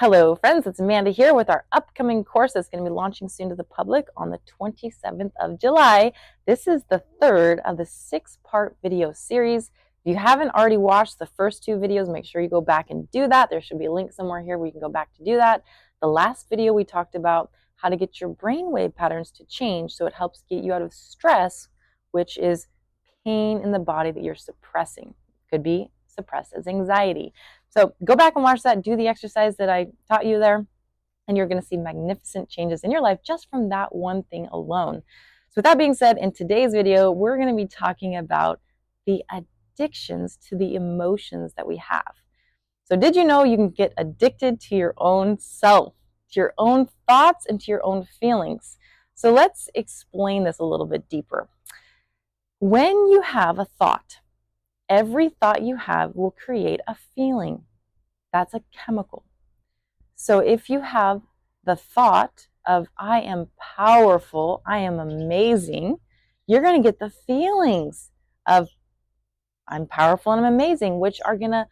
Hello friends, it's Amanda here with our upcoming course that's going to be launching soon to the public on the 27th of July. This is the third of the 6-part video series. If you haven't already watched the first 2 videos, make sure you go back and do that. There should be a link somewhere here where you can go back to do that. The last video we talked about how to get your brainwave patterns to change so it helps get you out of stress, which is pain in the body that you're suppressing. Could be suppressed as anxiety. So go back and watch that, do the exercise that I taught you there, and you're going to see magnificent changes in your life just from that one thing alone. So with that being said, in today's video, we're going to be talking about the addictions to the emotions that we have. So did you know you can get addicted to your own self, to your own thoughts, and to your own feelings? So let's explain this a little bit deeper. When you have a thought, every thought you have will create a feeling. That's a chemical. So if you have the thought of, I am powerful, I am amazing, you're going to get the feelings of, I'm powerful and I'm amazing, which are going to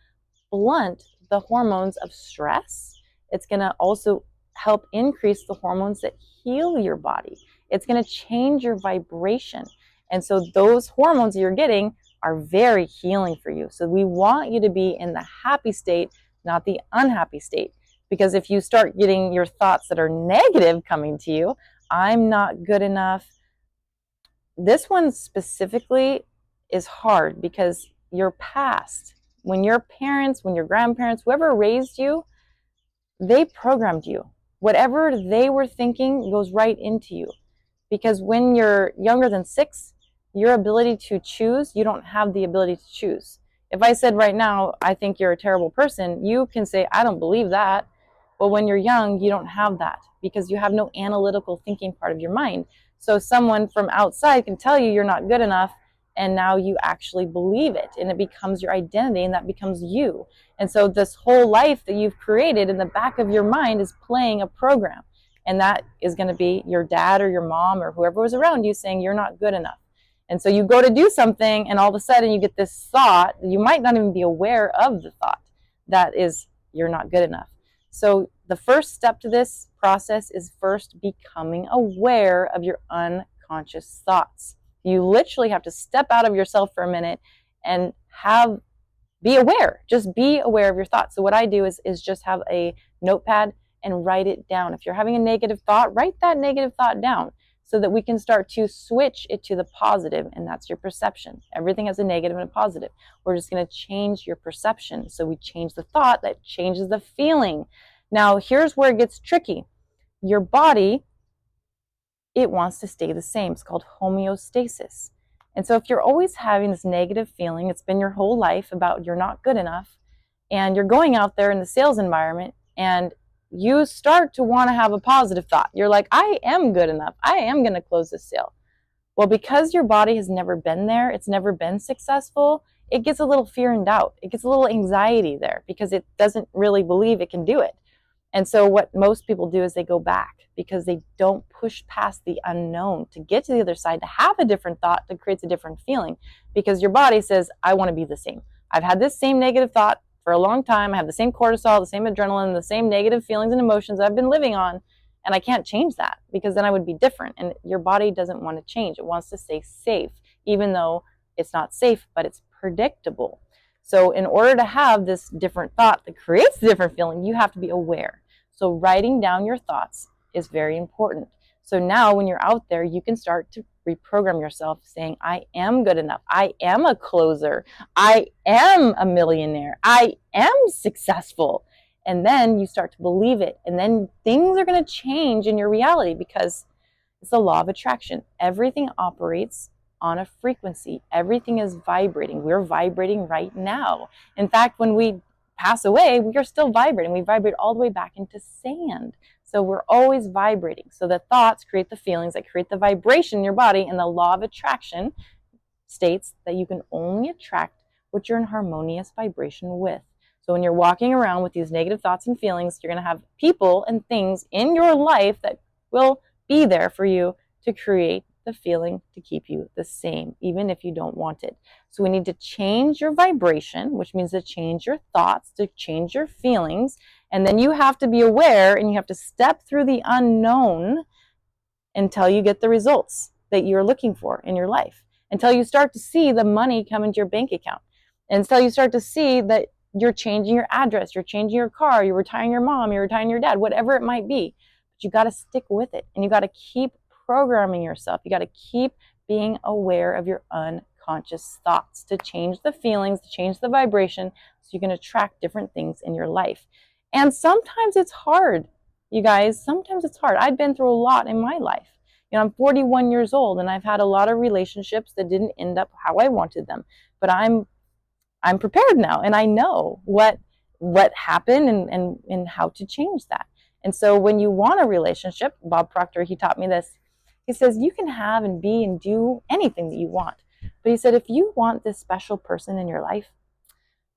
blunt the hormones of stress. It's going to also help increase the hormones that heal your body. It's going to change your vibration. And so those hormones you're getting are very healing for you. So we want you to be in the happy state, not the unhappy state. Because if you start getting your thoughts that are negative coming to you, I'm not good enough. This one specifically is hard because your past, when your parents, when your grandparents, whoever raised you, they programmed you. Whatever they were thinking goes right into you. Because when you're younger than 6, your ability to choose, you don't have the ability to choose. If I said right now, I think you're a terrible person, you can say, I don't believe that. But when you're young, you don't have that because you have no analytical thinking part of your mind. So someone from outside can tell you you're not good enough, and now you actually believe it, and it becomes your identity, and that becomes you. And so this whole life that you've created in the back of your mind is playing a program. And that is going to be your dad or your mom or whoever was around you saying you're not good enough. And so you go to do something, and all of a sudden you get this thought. You might not even be aware of the thought that is, you're not good enough. So the first step to this process is first becoming aware of your unconscious thoughts. You literally have to step out of yourself for a minute and be aware. Just be aware of your thoughts. So what I do is just have a notepad and write it down. If you're having a negative thought, write that negative thought down, so that we can start to switch it to the positive, and that's your perception. Everything has a negative and a positive. We're just going to change your perception. So we change the thought, that changes the feeling. Now, here's where it gets tricky. Your body, it wants to stay the same. It's called homeostasis. And so if you're always having this negative feeling, it's been your whole life about you're not good enough, and you're going out there in the sales environment, and you start to want to have a positive thought. You're like, I am good enough. I am going to close this sale. Well, because your body has never been there, it's never been successful, it gets a little fear and doubt. It gets a little anxiety there because it doesn't really believe it can do it. And so what most people do is they go back because they don't push past the unknown to get to the other side, to have a different thought that creates a different feeling, because your body says, I want to be the same. I've had this same negative thought for a long time. I have the same cortisol, the same adrenaline, the same negative feelings and emotions I've been living on, and I can't change that because then I would be different. And your body doesn't want to change. It wants to stay safe, even though it's not safe, but it's predictable. So in order to have this different thought that creates a different feeling, you have to be aware. So writing down your thoughts is very important. So now when you're out there, you can start to reprogram yourself saying, I am good enough. I am a closer. I am a millionaire. I am successful. And then you start to believe it. And then things are going to change in your reality because it's the law of attraction. Everything operates on a frequency. Everything is vibrating. We're vibrating right now. In fact, when we pass away, we are still vibrating. We vibrate all the way back into sand. So we're always vibrating. So the thoughts create the feelings that create the vibration in your body, and the law of attraction states that you can only attract what you're in harmonious vibration with. So when you're walking around with these negative thoughts and feelings, you're going to have people and things in your life that will be there for you to create the feeling to keep you the same, even if you don't want it. So we need to change your vibration, which means to change your thoughts, to change your feelings. And then you have to be aware and you have to step through the unknown until you get the results that you're looking for in your life, until you start to see the money come into your bank account, until you start to see that you're changing your address, you're changing your car, you're retiring your mom, you're retiring your dad, whatever it might be. But you got to stick with it, and you got to keep programming yourself. You got to keep being aware of your unconscious thoughts to change the feelings, to change the vibration, so you can attract different things in your life. And sometimes it's hard, you guys. Sometimes it's hard. I've been through a lot in my life. I'm 41 years old, and I've had a lot of relationships that didn't end up how I wanted them. But I'm prepared now, and I know what happened and how to change that. And so when you want a relationship, Bob Proctor, he taught me this. He says, you can have and be and do anything that you want. But he said, if you want this special person in your life,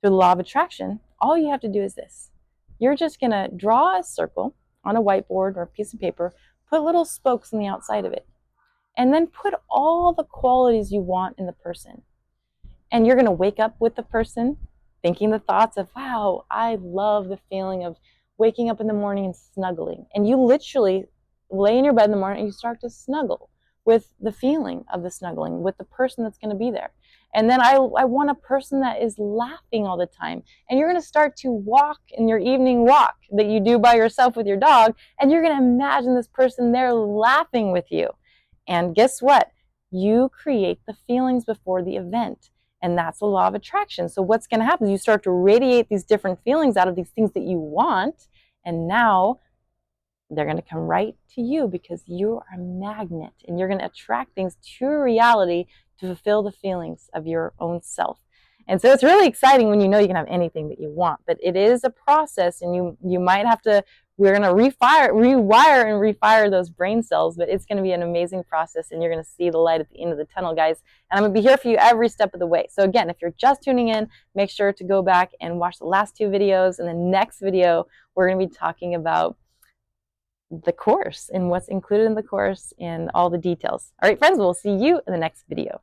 through the law of attraction, all you have to do is this. You're just going to draw a circle on a whiteboard or a piece of paper, put little spokes on the outside of it, and then put all the qualities you want in the person. And you're going to wake up with the person thinking the thoughts of, wow, I love the feeling of waking up in the morning and snuggling. And you literally lay in your bed in the morning and you start to snuggle with the feeling of the snuggling, with the person that's going to be there. And then I want a person that is laughing all the time. And you're going to start to walk in your evening walk that you do by yourself with your dog. And you're going to imagine this person there laughing with you. And guess what? You create the feelings before the event. And that's the law of attraction. So what's going to happen is you start to radiate these different feelings out of these things that you want. And now they're going to come right to you because you are a magnet. And you're going to attract things to reality to fulfill the feelings of your own self. And so it's really exciting when you know you can have anything that you want. But it is a process, and you might have to, we're going to rewire and refire those brain cells, but it's going to be an amazing process, and you're going to see the light at the end of the tunnel, guys. And I'm going to be here for you every step of the way. So again, if you're just tuning in, make sure to go back and watch the last two videos. In the next video, we're going to be talking about the course and what's included in the course and all the details. All right, friends, we'll see you in the next video.